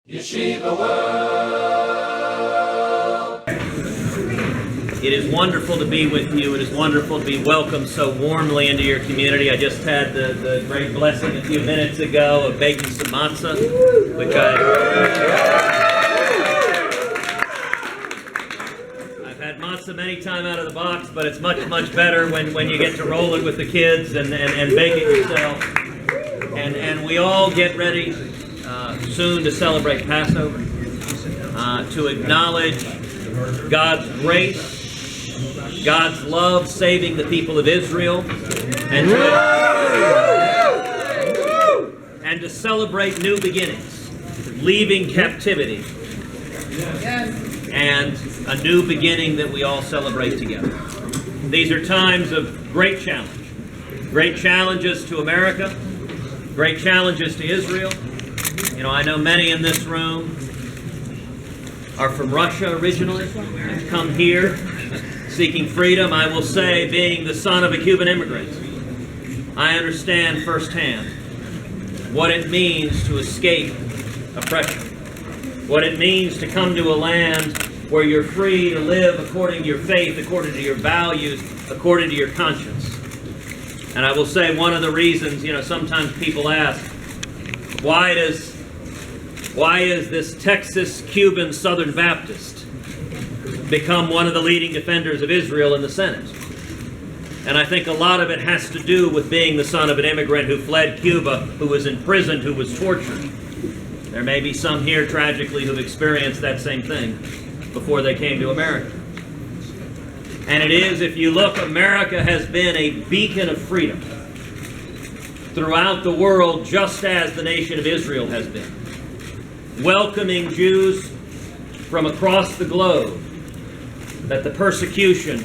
Yeshiva World. It is wonderful to be with you. It is wonderful to be welcomed so warmly into your community. I just had the great blessing a few minutes ago of baking some matzah, which I've had matzah many times out of the box, but it's much, much better when you get to roll it with the kids and bake it yourself. And we all get ready soon to celebrate Passover, to acknowledge God's grace, God's love saving the people of Israel, and to celebrate new beginnings, leaving captivity, and a new beginning that we all celebrate together. These are times of great challenges to America, great challenges to Israel. You know, I know many in this room are from Russia originally, have come here seeking freedom. I will say, being the son of a Cuban immigrant, I understand firsthand what it means to escape oppression, what it means to come to a land where you're free to live according to your faith, according to your values, according to your conscience. And I will say, one of the reasons, you know, sometimes people ask, why is this Texas Cuban Southern Baptist become one of the leading defenders of Israel in the Senate? And I think a lot of it has to do with being the son of an immigrant who fled Cuba, who was imprisoned, who was tortured. There may be some here tragically who've experienced that same thing before they came to America. And it is, if you look, America has been a beacon of freedom throughout the world, just as the nation of Israel has been, welcoming Jews from across the globe, that the persecution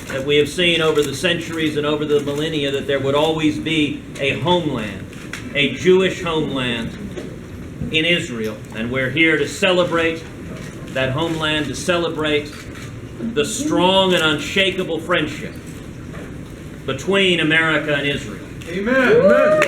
that we have seen over the centuries and over the millennia, that there would always be a homeland, a Jewish homeland in Israel. And we're here to celebrate that homeland, to celebrate the strong and unshakable friendship between America and Israel. Amen. Amen.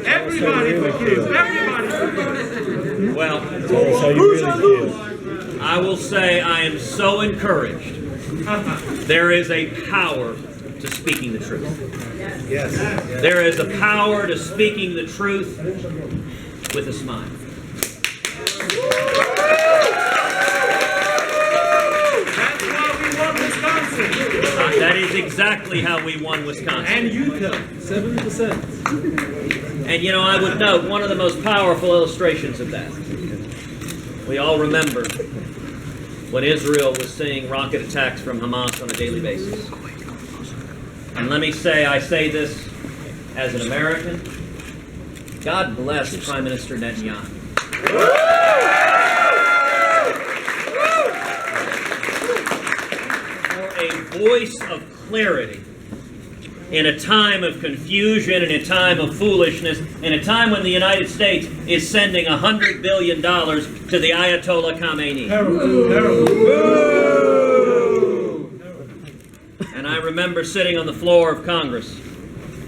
Everybody forgives. Everybody forgives. Well, I will say I am so encouraged. There is a power to speaking the truth. Yes. There is a power to speaking the truth with a smile. That's why we won Wisconsin. That is exactly how we won Wisconsin. And Utah, 70%. And you know, I would note one of the most powerful illustrations of that. We all remember when Israel was seeing rocket attacks from Hamas on a daily basis. And let me say, I say this as an American, God bless Prime Minister Netanyahu. For a voice of clarity in a time of confusion, in a time of foolishness, in a time when the United States is sending $100 billion to the Ayatollah Khamenei. And I remember sitting on the floor of Congress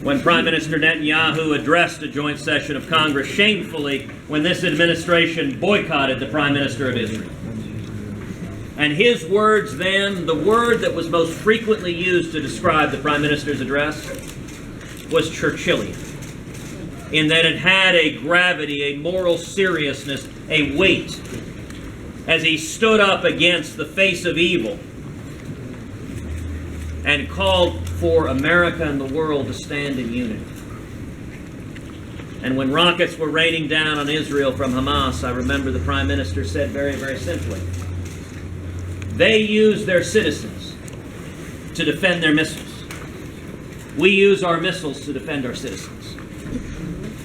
when Prime Minister Netanyahu addressed a joint session of Congress shamefully when this administration boycotted the Prime Minister of Israel. And his words then, the word that was most frequently used to describe the Prime Minister's address, was Churchillian, in that it had a gravity, a moral seriousness, a weight, as he stood up against the face of evil and called for America and the world to stand in unity. And when rockets were raining down on Israel from Hamas, I remember the Prime Minister said very, very simply, they use their citizens to defend their missiles. We use our missiles to defend our citizens.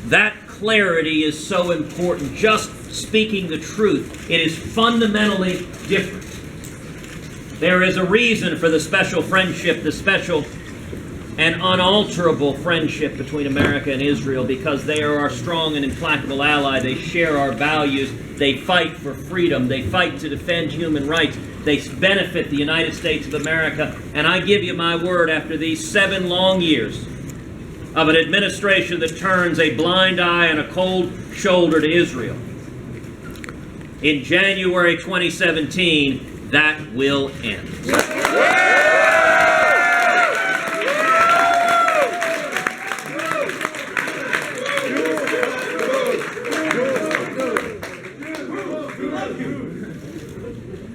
That clarity is so important. Just speaking the truth, it is fundamentally different. There is a reason for the special friendship, the special and unalterable friendship between America and Israel because they are our strong and implacable ally. They share our values. They fight for freedom. They fight to defend human rights. They benefit the United States of America. And I give you my word, after these 7 long years of an administration that turns a blind eye and a cold shoulder to Israel, in January 2017, that will end.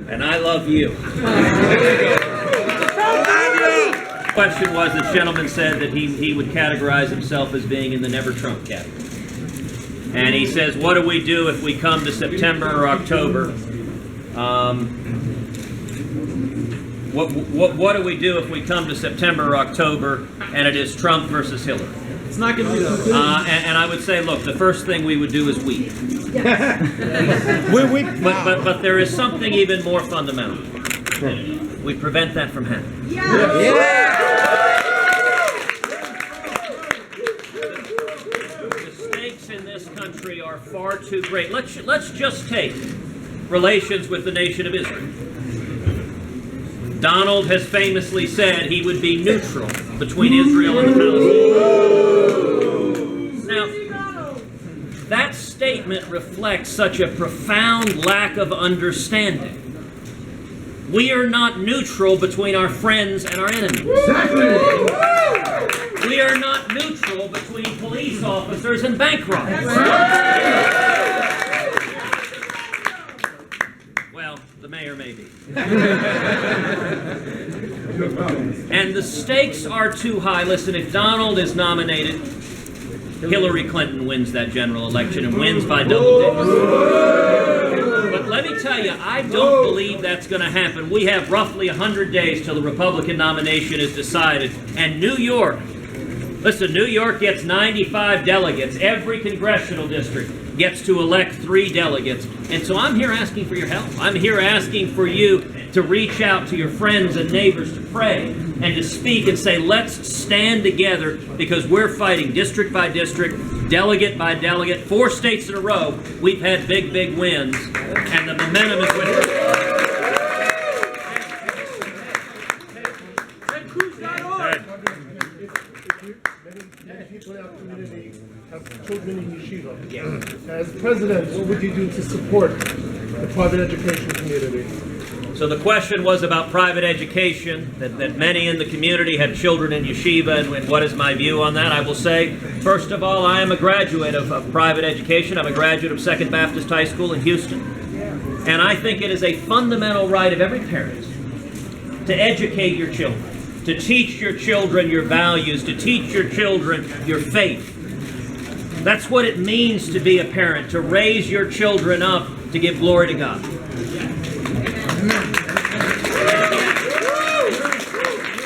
And I love you. The question was, this gentleman said that he would categorize himself as being in the never Trump category. And he says, what do we do if we come to September or October? What do we do if we come to September or October and it is Trump versus Hillary? It's not going to be that. And I would say, look, the first thing we would do is weep. But there is something even more fundamental. We prevent that from happening. The stakes in this country are far too great. Let's just take relations with the nation of Israel. Donald has famously said he would be neutral between Israel and the Palestinians. Now, that statement reflects such a profound lack of understanding. We are not neutral between our friends and our enemies. Exactly. We are not neutral between police officers and bank robbers. Well, the mayor may be. And the stakes are too high. Listen, if Donald is nominated, Hillary Clinton wins that general election and wins by double digits. But let me tell you, I don't believe that's going to happen. We have roughly 100 days till the Republican nomination is decided. And New York, listen, New York gets 95 delegates. Every congressional district gets to elect 3 delegates. And so I'm here asking for your help. I'm here asking for you to reach out to your friends and neighbors to pray and to speak and say, let's stand together, because we're fighting district by district, delegate by delegate. 4 states in a row, we've had big, big wins, and the momentum is with us. Many people in our community have children in yeshiva. As president, what would you do to support the private education community? So the question was about private education, that many in the community have children in yeshiva, and what is my view on that? I will say, first of all, I am a graduate of private education. I'm a graduate of Second Baptist High School in Houston. And I think it is a fundamental right of every parent to educate your children, to teach your children your values, to teach your children your faith. That's what it means to be a parent, to raise your children up to give glory to God.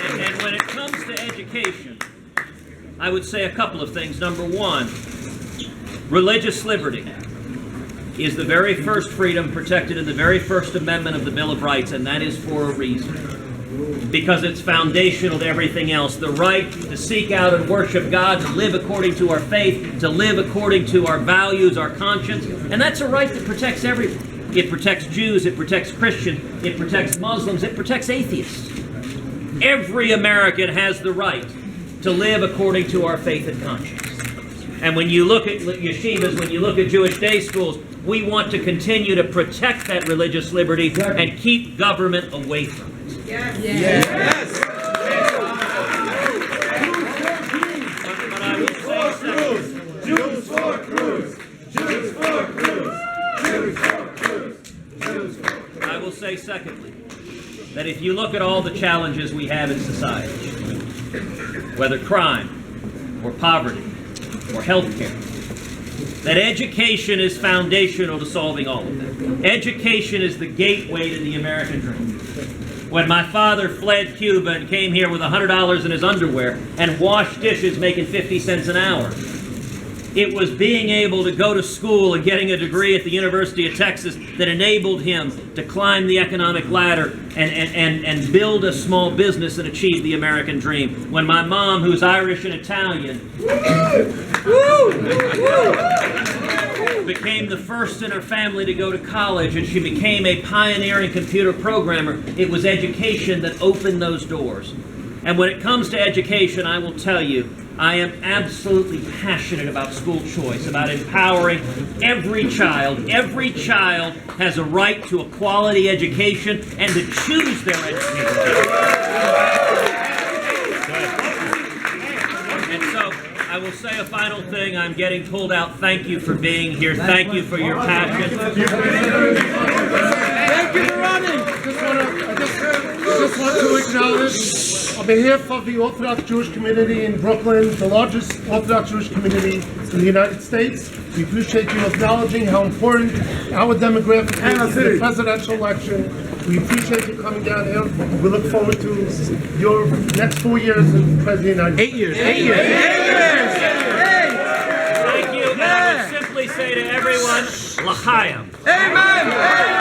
And when it comes to education, I would say a couple of things. Number one, religious liberty is the very first freedom protected in the very first amendment of the Bill of Rights, and that is for a reason. Because it's foundational to everything else. The right to seek out and worship God, to live according to our faith, to live according to our values, our conscience. And that's a right that protects everyone. It protects Jews, it protects Christians, it protects Muslims, it protects atheists. Every American has the right to live according to our faith and conscience. And when you look at yeshivas, when you look at Jewish day schools, we want to continue to protect that religious liberty and keep government away from it. Yes. But I will say second, Jews for Cruz. Jews for Cruz. Jews for Cruz. Jews for Cruz. I will say secondly, that if you look at all the challenges we have in society, whether crime or poverty or healthcare, that education is foundational to solving all of them. Education is the gateway to the American dream. When my father fled Cuba and came here with $100 in his underwear and washed dishes making 50 cents an hour, It was being able to go to school and getting a degree at the University of Texas that enabled him to climb the economic ladder and build a small business and achieve the American dream. When my mom, who's Irish and Italian, became the first in her family to go to college, and she became a pioneering computer programmer, it was education that opened those doors. And when it comes to education, I will tell you, I am absolutely passionate about school choice, about empowering every child. Every child has a right to a quality education and to choose their education. And so, I will say a final thing. I'm getting pulled out. Thank you for being here. Thank you for your passion. Thank you for running. I just want to acknowledge, on behalf of the Orthodox Jewish community in Brooklyn, the largest Orthodox Jewish community in the United States, we appreciate you acknowledging how important our demographic is in the presidential election. We appreciate you coming down here. We look forward to your next 4 years as President of the United States. 8 years. 8 years. 8 years. Thank you. And I would simply say to everyone, L'chaim. Amen.